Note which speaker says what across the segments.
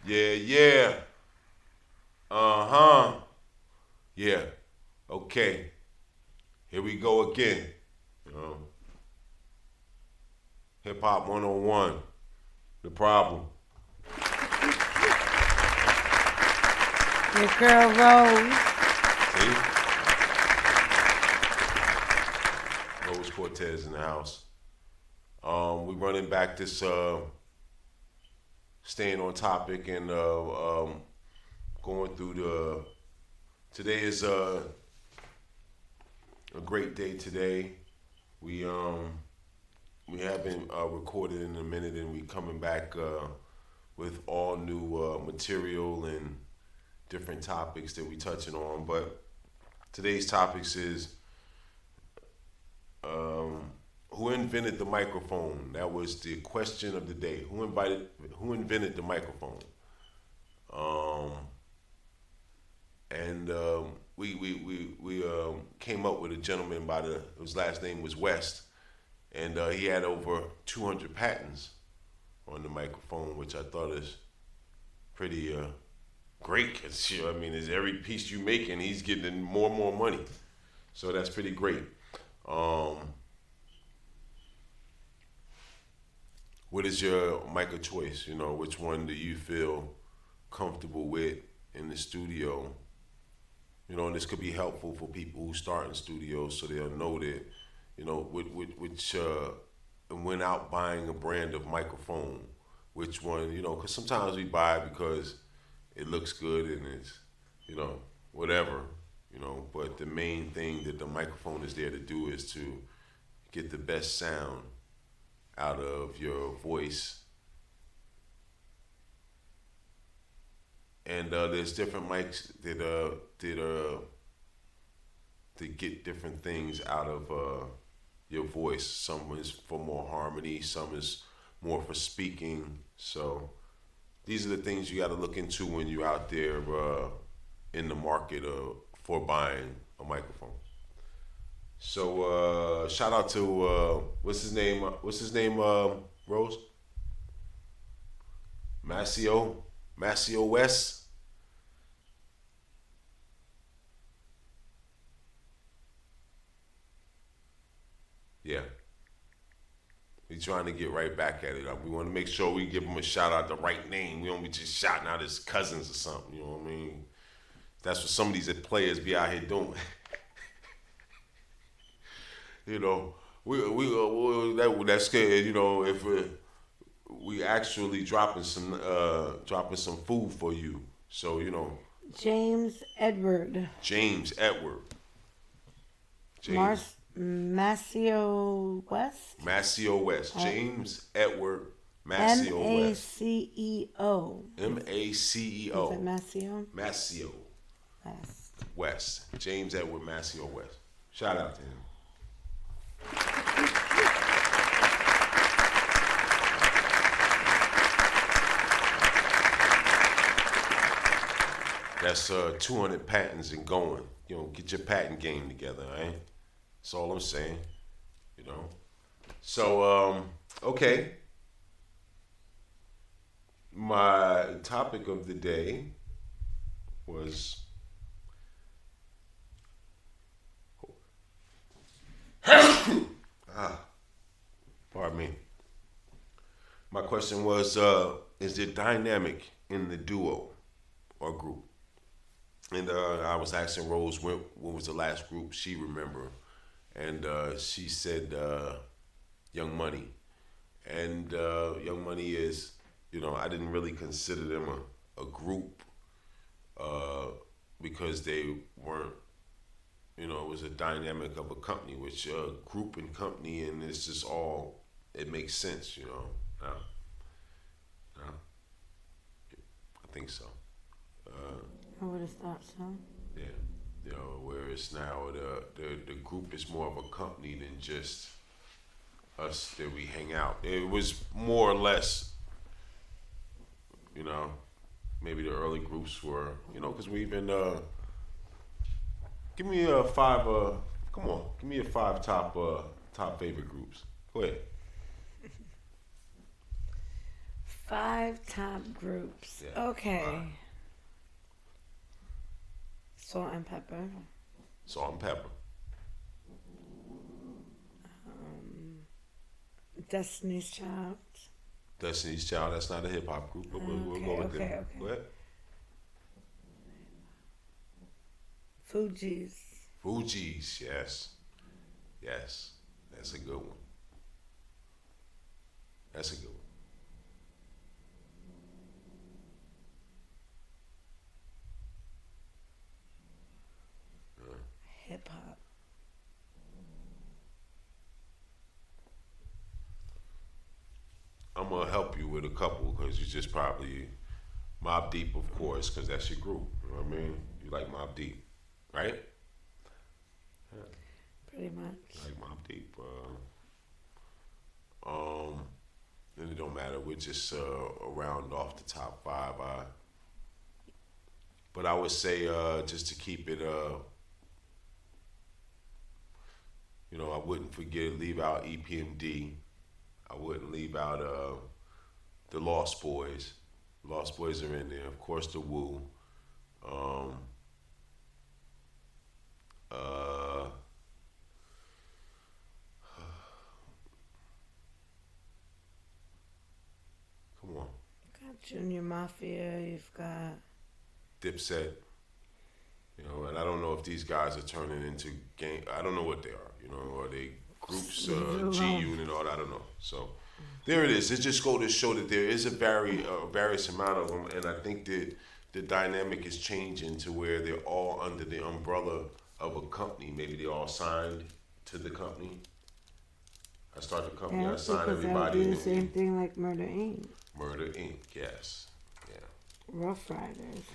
Speaker 1: Yeah. Uh-huh. Yeah. Okay. Here we go again. You know. Hip Hop 101. The problem.
Speaker 2: Your girl Rose.
Speaker 1: See? Rose Cortez in the house. We running back this staying on topic and going through the. Today is a great day today. We haven't recorded in a minute, and we coming back with all new material and different topics that we touching on. But today's topics is who invented the microphone? That was the question of the day. Who invented the microphone? And we came up with a gentleman his last name was West, and he had over 200 patents on the microphone, which I thought is pretty great. Cause I mean, is every piece you making, he's getting more and more money, so that's pretty great. What is your mic of choice? You know, which one do you feel comfortable with in the studio? You know, and this could be helpful for people who start in studios, so they'll know that, you know, which went out buying a brand of microphone, which one, you know, because sometimes we buy because it looks good and it's, you know, whatever, you know, but the main thing that the microphone is there to do is to get the best sound out of your voice. And there's different mics that get different things out of your voice. Some is for more harmony, some is more for speaking. So these are the things you got to look into when you're out there in the market for buying a microphone. So shout out to what's his name? Rose? Masio West. Yeah. He's trying to get right back at it. We want to make sure we give him a shout out, the right name. We don't be just shouting out his cousins or something. You know what I mean? That's what some of these players be out here doing. You know, that's scared. You know, if we actually dropping some food for you. So you know.
Speaker 2: James.Word.
Speaker 1: James.Word.
Speaker 2: Masio West.
Speaker 1: Masio West. James.Word. Masio West.
Speaker 2: Maceo.
Speaker 1: Maceo.
Speaker 2: Is it Masio?
Speaker 1: Masio West. James.Word. Masio West. Shout out to him. That's 200 patents and going. You know, get your patent game together, right? That's all I'm saying. You know. So, okay. My topic of the day was pardon me. My question was, is there dynamic in the duo or group? And I was asking Rose when was the last group she remembered, and she said Young Money. And Young Money is, you know, I didn't really consider them a group because they weren't, you know, it was a dynamic of a company, which group and company, and it's just all, it makes sense, you know. No, I think so.
Speaker 2: I would have thought so.
Speaker 1: Yeah, you know, whereas now the group is more of a company than just us that we hang out. It was more or less, you know, maybe the early groups were, you know, because we've been, give me a five, come on, give me a five top favorite groups. Go ahead.
Speaker 2: 5 top groups.
Speaker 1: Yeah.
Speaker 2: Okay.
Speaker 1: 5.
Speaker 2: Salt and pepper.
Speaker 1: Salt and pepper.
Speaker 2: Destiny's Child.
Speaker 1: Destiny's Child. That's not a hip hop group, but we'll go with them.
Speaker 2: Okay.
Speaker 1: Go ahead. Fugees. Yes. That's a good one.
Speaker 2: Hip hop.
Speaker 1: I'm gonna help you with a couple because you just probably Mobb Deep, of course, because that's your group. You know what I mean? You like Mobb Deep, right?
Speaker 2: Pretty much.
Speaker 1: Like Mobb Deep. Then it don't matter. We're just round off the top 5. But I would say just to keep it, I wouldn't leave out EPMD. I wouldn't leave out the Lost Boys. Lost Boys are in there. Of course, the Wu. Come on.
Speaker 2: You've got Junior Mafia. You've got
Speaker 1: Dipset. And I don't know if these guys are turning into gang. I don't know what they are. Are they groups, G-Unit and all that? I don't know. So there it is. It just goes to show that there is a various amount of them, and I think that the dynamic is changing to where they're all under the umbrella of a company. Maybe they all signed to the company. I start the company. I sign everybody.
Speaker 2: Do the same thing like Murder Inc.
Speaker 1: Murder Inc. Yes. Yeah.
Speaker 2: Rough Riders.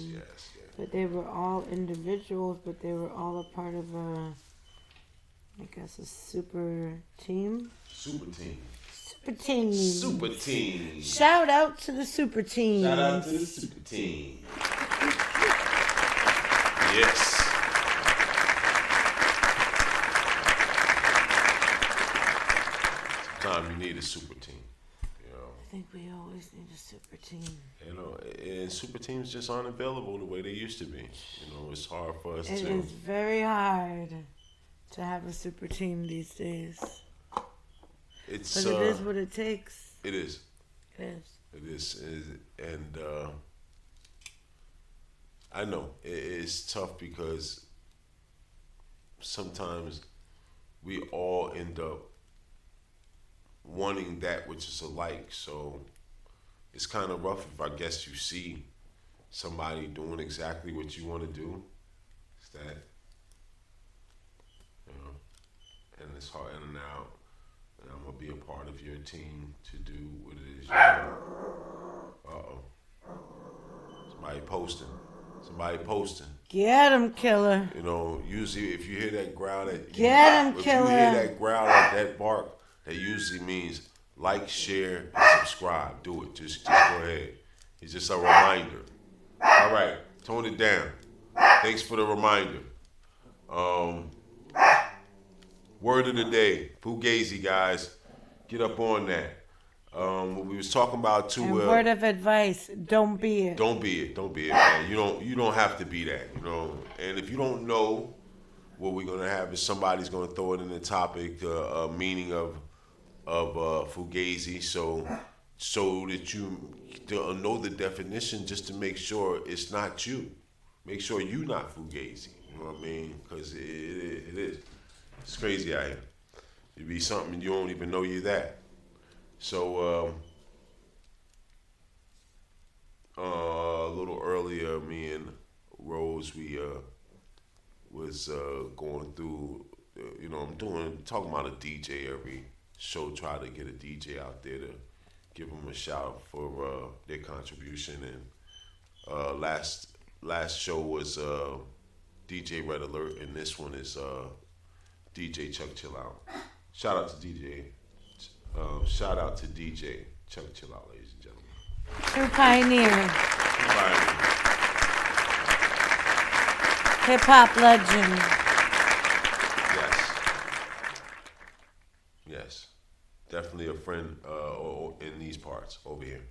Speaker 1: Yes.
Speaker 2: But they were all individuals, but they were all a part of a super team.
Speaker 1: Super team.
Speaker 2: Super team. Shout out to the super team.
Speaker 1: Yes. Sometimes you need a super team.
Speaker 2: I think we always need a super team.
Speaker 1: And super teams just aren't available the way they used to be. It's hard for us
Speaker 2: It is very hard to have a super team these days. But it is what it takes.
Speaker 1: It is.
Speaker 2: It is.
Speaker 1: And I know it's tough because sometimes we all end up wanting that which is alike. So it's kind of rough if I guess you see somebody doing exactly what you want to do. It's that, and it's hard in and out. And I'm gonna be a part of your team to do what it is you do. Somebody posting.
Speaker 2: Get him, killer.
Speaker 1: Usually if you hear that growl, killer.
Speaker 2: If you hear
Speaker 1: that growl, that bark, that usually means like, share, and subscribe. Do it. Just go ahead. It's just a reminder. All right, tone it down. Thanks for the reminder. Word of the day, Fugasi, guys. Get up on that. What we was talking about too.
Speaker 2: Word of advice: don't be it.
Speaker 1: Don't be it, man. You don't have to be that. And if you don't know, what we're gonna have is somebody's gonna throw it in the topic, meaning of Fugasi, so that you know the definition, just to make sure it's not you. Make sure you're not Fugasi. You know what I mean? Because it is. It's crazy out here. It'd be something you don't even know you're that. So a little earlier, me and Rose, we was going through. I'm talking about a DJ every show. Try to get a DJ out there to give them a shout out for their contribution. And last show was DJ Red Alert, and this one is DJ Chuck Chill Out. Shout out to DJ. Shout out to DJ Chuck Chill Out, ladies and gentlemen.
Speaker 2: True pioneer. Hip hop legend.
Speaker 1: Yes. Definitely a friend in these parts over here.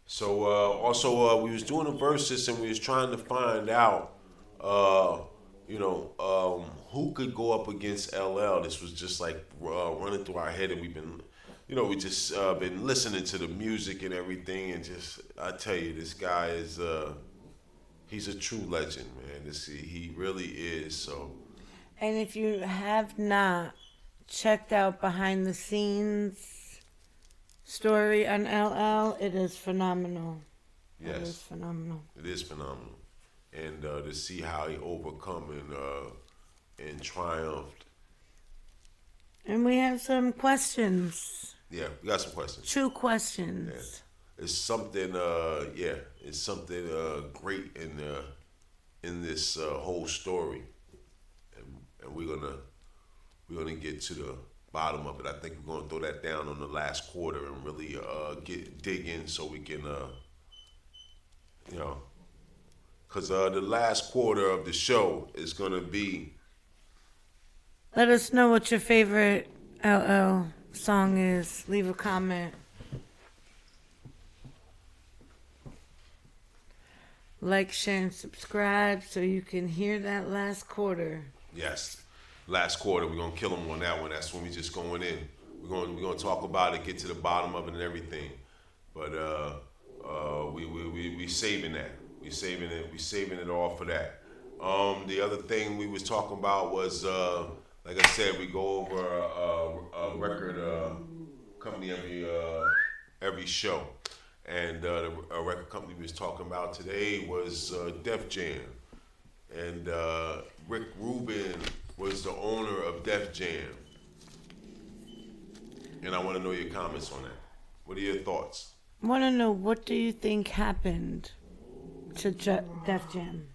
Speaker 1: So we was doing the verses and we was trying to find out, who could go up against LL. This was just like running through our head, and we've been, we just been listening to the music and everything, and just I tell you, this guy is he's a true legend, man. He really is. So.
Speaker 2: And if you have not checked out behind the scenes story on LL, it is phenomenal.
Speaker 1: Yes.
Speaker 2: It is phenomenal.
Speaker 1: It is phenomenal. And to see how he overcome and triumphed.
Speaker 2: And we have some questions.
Speaker 1: Yeah, we got some questions.
Speaker 2: True questions.
Speaker 1: Yeah. It's something it's something great in this whole story. And we're gonna get to the bottom of it. I think we're gonna throw that down on the last quarter and really dig in so we can because the last quarter of the show is gonna be.
Speaker 2: Let us know what your favorite LL song is. Leave a comment. Like, share, and subscribe so you can hear that last quarter.
Speaker 1: Yes, last quarter we're gonna kill them on that one. That's when we just going in. We're gonna talk about it, get to the bottom of it and everything. But we saving that. We saving it. We saving it all for that. The other thing we was talking about was like I said, we go over a record company every show, and the record company we was talking about today was Def Jam. And Rick Rubin was the owner of Def Jam. And I want to know your comments on that. What are your thoughts?
Speaker 2: I want to know, what do you think happened to Def Jam?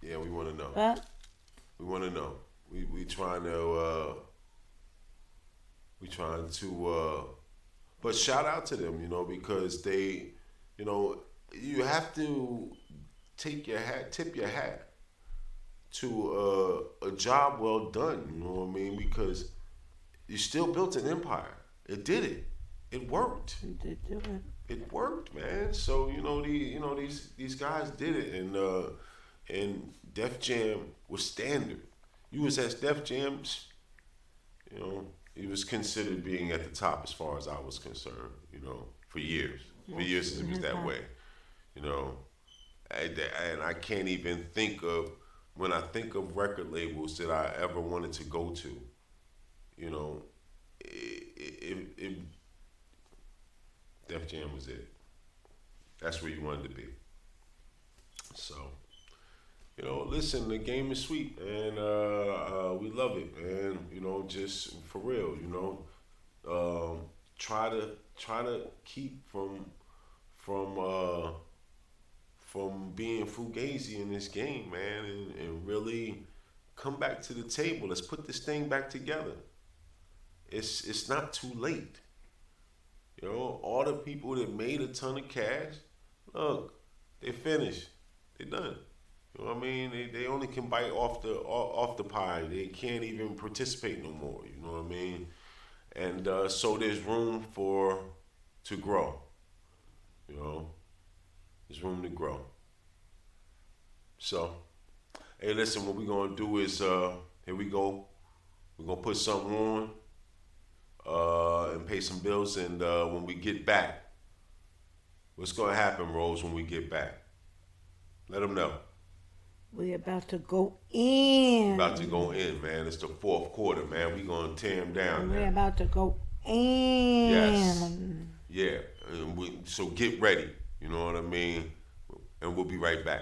Speaker 1: Yeah, we want to know.
Speaker 2: What?
Speaker 1: We want to know. We trying to. But shout out to them, because they, you have to tip your hat to a job well done. You know what I mean? Because you still built an empire. It did it. It worked.
Speaker 2: It did do it.
Speaker 1: It worked, man. So these guys did it, and Def Jam was standard. You was at Def Jam, he was considered being at the top as far as I was concerned, for years. For years it was that way, And I can't even think of, when I think of record labels that I ever wanted to go to, Def Jam was it. That's where you wanted to be. So, listen, the game is sweet, and we love it, and just for real, try to keep from being Fugasi in this game, man, and really come back to the table. Let's put this thing back together. It's not too late. All the people that made a ton of cash, look, they finished. They done. You know what I mean? They only can bite off the pie. They can't even participate no more. You know what I mean? And so there's room to grow. There's room to grow. So, hey, listen. What we're gonna do is here we go. We're gonna put something on and pay some bills. And when we get back, what's gonna happen, Rose? When we get back, let them know.
Speaker 2: We about to go in.
Speaker 1: About to go in, man. It's the fourth quarter, man. We gonna tear them down.
Speaker 2: We're about to go in.
Speaker 1: Yes. Yeah. So get ready. You know what I mean? And we'll be right back.